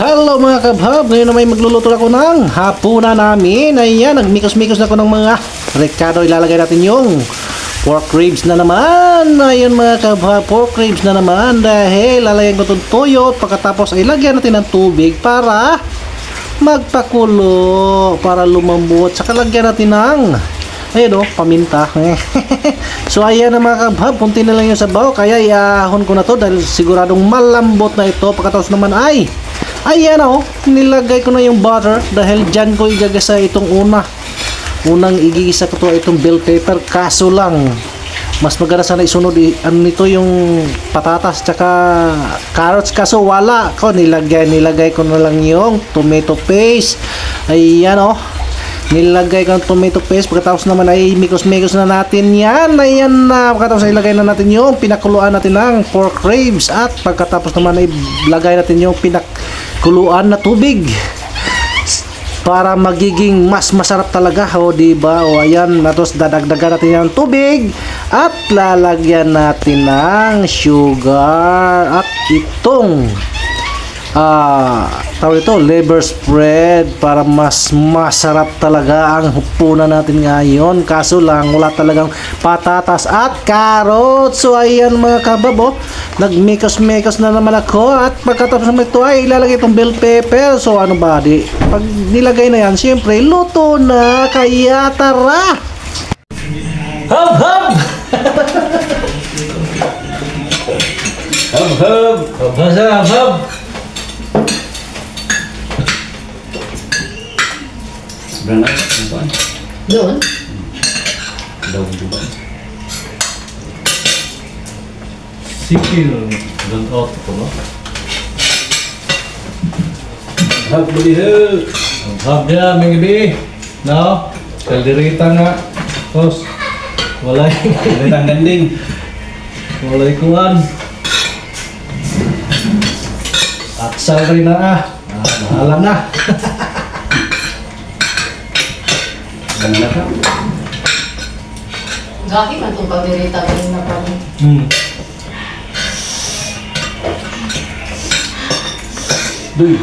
Hello mga kabhab, ngayon na may magluluto ako ng hapunan namin. Ayan, nagmikos-mikos na ako ng mga rekado. Ilalagay natin yung pork ribs na naman. Ayan mga kabhab, pork ribs na naman. Dahil lalagyan ko itong toyo. Pagkatapos ay lagyan natin ng tubig para magpakulo, para lumambot. Saka lagyan natin ng ayun o, paminta. So ayan na mga kabhab, punti na lang yung sabaw. Kaya iahon ko na to dahil siguradong malambot na ito. Pagkatapos naman ay ayan o, nilagay ko na yung butter dahil dyan ko igagasa itong unang igigisa ko to itong bell pepper. Kaso lang mas maganda sana isunod ano nito yung patatas tsaka carrots, kaso wala ko, nilagay ko na lang yung tomato paste. Ayan o, nilagay ko ng tomato paste. Pagkatapos naman ay mikos-mikos na natin yan. Ayan na, pagkatapos ay ilagay na natin yung pinakuluan natin ng pork ribs. At pagkatapos naman ay lagay natin yung pinakuluan na tubig para magiging mas masarap talaga, o diba? O ayan, tapos dadagdagan natin yung tubig at lalagyan natin ng sugar at itong tawag ito, liver spread para mas masarap talaga ang hapunan natin ngayon. Kaso lang wala talagang patatas at carrots. So ayan mga kabab, oh, nagmikos-mikos na naman ako. At pagkatapos naman ito ay ilalagay itong bell pepper. So ano ba, di pag nilagay na yan, syempre luto na. Kaya tara, hab hab hab hab hab hab. Berangkat, apa? Doon? Daun juga. Sikil dan out ko no. Hab beli he. Hab dia menggabi. No. Kalderita nga. Terus walay Datang ganding. walay kuan. Aksal rin na bahala na. Berangkat kan? Gaki man itong kalderita ko na pa. Duh.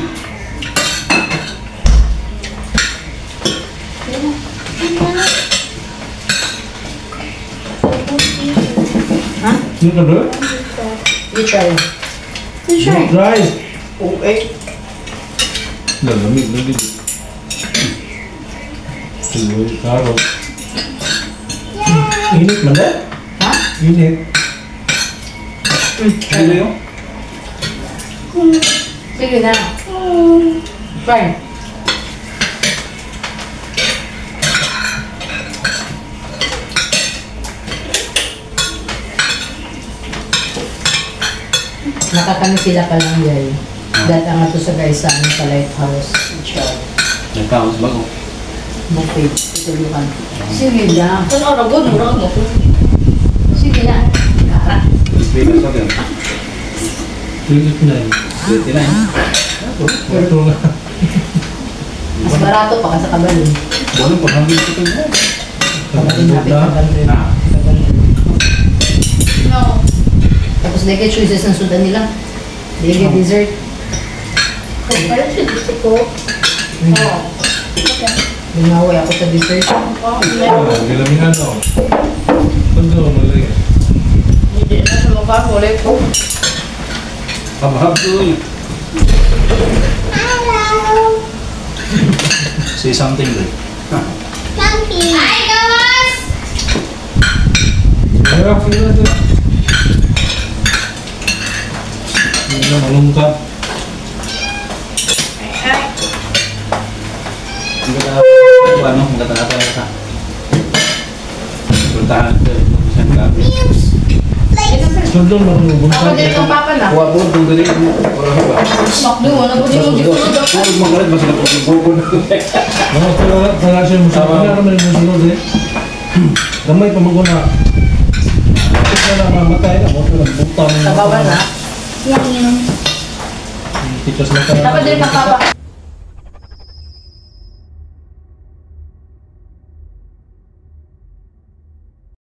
Ha? Ini kedua. You try. You try. Try. Oh, eh. Dah lamig lagi. Tuloy carrot. Init man dah. Ha? Init. Ano yun? Sige na. Try. Nakakami sila pa lang yay. Data nga to sa guys sa amin sa lighthouse. Nagkaos bago. Buffet. Tutulukan. Sige na. Kung aragon, murang mo. Sige na. Kara. Pilihan sa atin. Init na. Pilihan na yun. Ito na. Mas barato pa ka sa kabalon. Walang paghambil ko ito. Kabalon napit kabalon. Na. No. Tapos lagay choices ng sudan nila. Lagay dessert. Parang siya gusto ko. Oo. Linaway ako sa dessert. Gilamingan no. Pagdo malay. Hindi na sa mukha ko. Ulit ko. Hab-hab tuloy. Say something like. Hi guys! Kaya sila dito. Hindi na malungkot. Ano, magkataka sa puntahan ko isang gabi. Sundol malungkot. Ako din ang papa na. Kuha po, itong galing mo. Makdo, ano po din yung gipulo daw. Puro magalit, mas napagbubo na. Mga kalasyon mo sa kanya naman yung sunod eh. Gamay pa maguna. Ito na mamatay na. Buto ng buta. Sa baba na. Yang Tikas na ka. Dapat din ang papa.